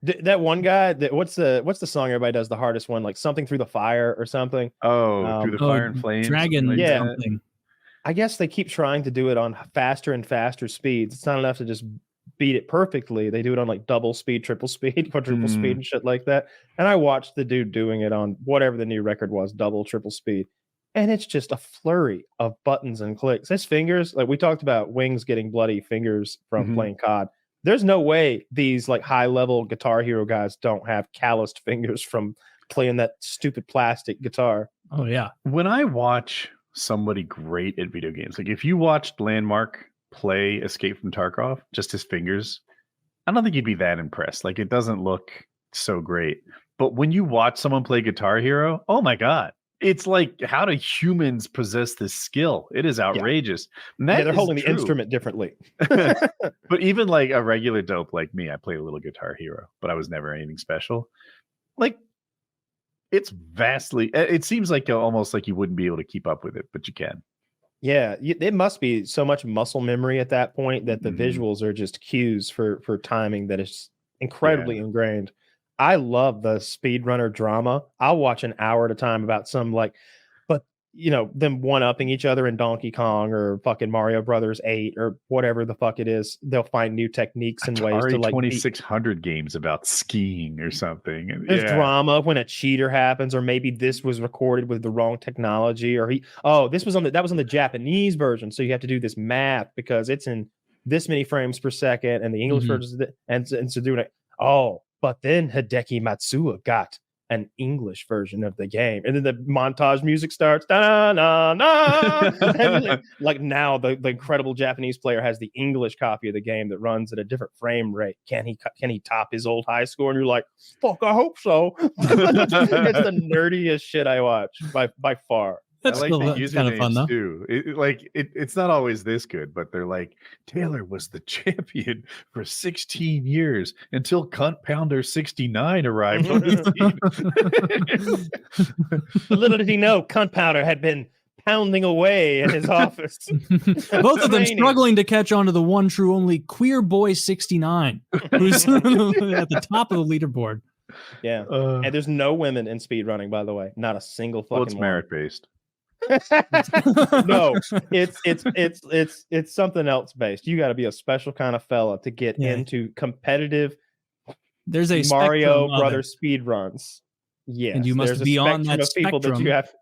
That one guy. What's the song everybody does the hardest one? Like something through the fire or something. Oh, through the fire and flames. Dragon Like yeah. something. I guess they keep trying to do it on faster and faster speeds. It's not enough to just beat it perfectly. They do it on like double speed, triple speed, quadruple speed, and shit like that. And I watched the dude doing it on whatever the new record was, double, triple speed. And it's just a flurry of buttons and clicks. His fingers, like we talked about Wings getting bloody fingers from playing COD. There's no way these like high level Guitar Hero guys don't have calloused fingers from playing that stupid plastic guitar. Oh yeah. When I watch somebody great at video games, like if you watched Landmark play Escape from Tarkov, just his fingers, I don't think you'd be that impressed. Like it doesn't look so great. But when you watch someone play Guitar Hero, oh my God. It's like, how do humans possess this skill? It is outrageous. Yeah, they're holding the instrument differently. But even like a regular dope like me, I play a little Guitar Hero, but I was never anything special. Like, it's vastly, it seems like almost like you wouldn't be able to keep up with it, but you can. Yeah, it must be so much muscle memory at that point that the visuals are just cues for timing that is incredibly ingrained. I love the speedrunner drama. I'll watch an hour at a time about some but you know, them one-upping each other in Donkey Kong or fucking Mario Brothers 8 or whatever the fuck it is. They'll find new techniques and ways to like 2600 games about skiing or something. There's drama when a cheater happens, or maybe this was recorded with the wrong technology, or that was on the Japanese version, so you have to do this math because it's in this many frames per second, and the English version and so doing it. But then Hideki Matsuda got an English version of the game, and then the montage music starts. Da, na, na. And like now, the incredible Japanese player has the English copy of the game that runs at a different frame rate. Can he top his old high score? And you're like, fuck, I hope so. It's the nerdiest shit I watch by far. That's I like the kind of fun though. Too. It's not always this good, but they're like, Taylor was the champion for 16 years until Cunt Pounder 69 arrived on his team. Little did he know, Cunt Pounder had been pounding away in his office. Both of them struggling to catch on to the one true only Queer Boy 69, who's at the top of the leaderboard. Yeah, and there's no women in speedrunning, by the way. Not a single fucking it's merit based. No, it's something else based. You got to be a special kind of fella to get into competitive. There's a Mario Brothers speed runs. Yes, and you must be on that spectrum that you have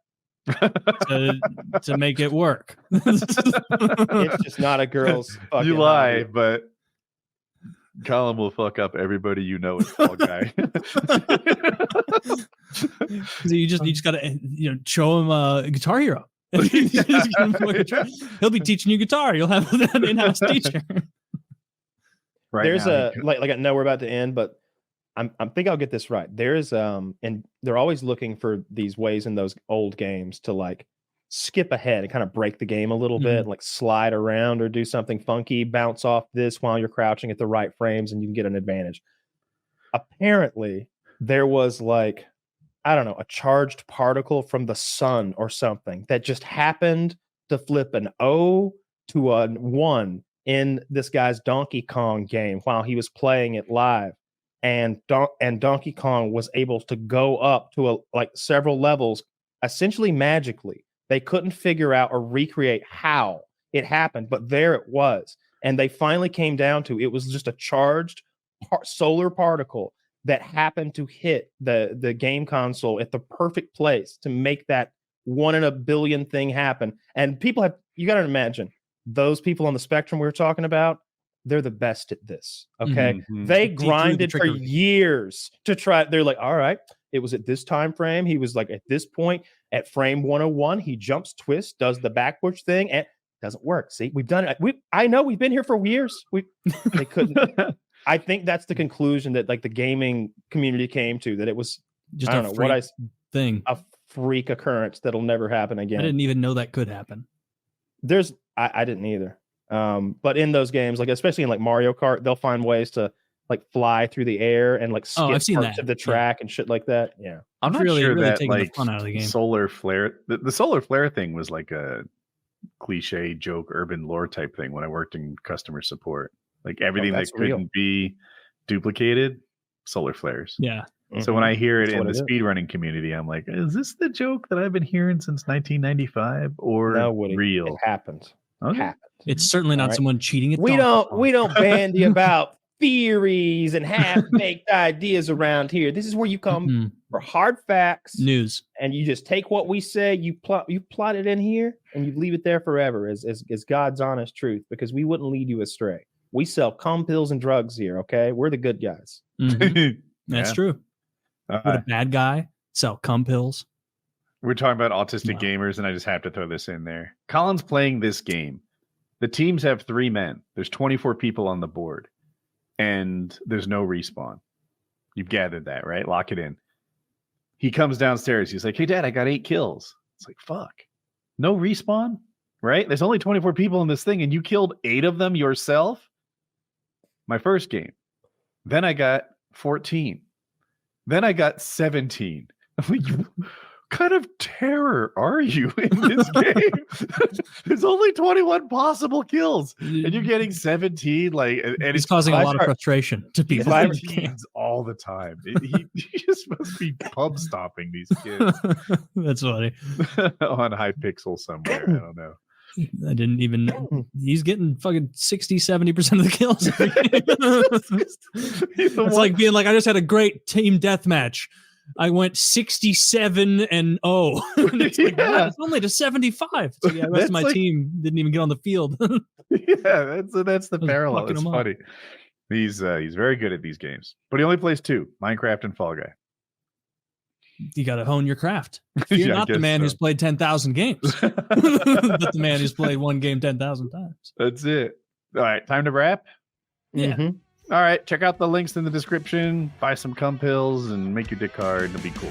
to make it work. It's just not a girl's fucking you lie, hobby. But Colin will fuck up everybody you know is Fall Guy. So you just gotta show him a Guitar Hero. He'll be teaching you guitar. You'll have an in-house teacher. Right. There's I know we're about to end, but I think I'll get this right. There's and they're always looking for these ways in those old games to like skip ahead and kind of break the game a little bit, like slide around or do something funky, bounce off this while you're crouching at the right frames, and you can get an advantage. Apparently, there was like, I don't know, a charged particle from the sun or something that just happened to flip an O to a 1 in this guy's Donkey Kong game while he was playing it live. And Donkey Kong was able to go up to several levels essentially magically. They couldn't figure out or recreate how it happened, but there it was. And they finally came down to it was just a charged solar particle that happened to hit the game console at the perfect place to make that 1 in a billion thing happen. And you got to imagine, those people on the spectrum we were talking about, they're the best at this. Okay. They grinded for years to try. They're like, all right, it was at this time frame. He was like at this point at frame 101. He jumps, twists, does the backwards thing, and it doesn't work. See, we've done it. I know we've been here for years. They couldn't. I think that's the conclusion that like the gaming community came to, that it was just a freak occurrence that'll never happen again. I didn't even know that could happen. I didn't either. But in those games, like especially in like Mario Kart, they'll find ways to like fly through the air and like skip parts of the track and shit like that. Yeah, I'm not sure that like the fun out of the game. Solar flare, the solar flare thing was like a cliche joke, urban lore type thing when I worked in customer support. Like everything that couldn't be duplicated solar flares. Yeah. So when I hear it That's in what the it is. speedrunning community, I'm like, is this the joke that I've been hearing since 1995 or No, Woody, real? it happens. Okay. Happens. It's certainly not All right. someone cheating at We Donkey don't Kong. bandy about theories and half-baked ideas around here. This is where you come for hard facts, news, and you just take what we say, you plot it in here, and you leave it there forever as God's honest truth, because we wouldn't lead you astray. We sell pills and drugs here, okay? We're the good guys. That's true. Would a bad guy sell cum pills? We're talking about autistic gamers, and I just have to throw this in there. Colin's playing this game. The teams have 3 men. There's 24 people on the board, and there's no respawn. You've gathered that, right? Lock it in. He comes downstairs. He's like, hey, Dad, I got 8 kills. It's like, fuck. No respawn, right? There's only 24 people in this thing, and you killed 8 of them yourself? My first game. Then I got 14. Then I got 17. I'm like, what kind of terror are you in this game? There's only 21 possible kills, and you're getting 17. Like, and it's causing a lot of frustration to people. 17s all the time. He just must be pub stopping these kids. That's funny. On Hypixel somewhere. I don't know. I didn't even know. He's getting fucking 60-70% of the kills. It's like being like, I just had a great team deathmatch. I went 67-0. And it's like, wow, it's only to 75. So yeah, the rest of my team didn't even get on the field. Yeah, that's the parallel. It's funny. He's very good at these games, but he only plays 2, Minecraft and Fall Guy. You got to hone your craft. You're not the man who's played 10,000 games, but the man who's played one game 10,000 times. That's it. All right, time to wrap. Yeah. All right, check out the links in the description. Buy some cum pills and make your dick hard. It'll be cool.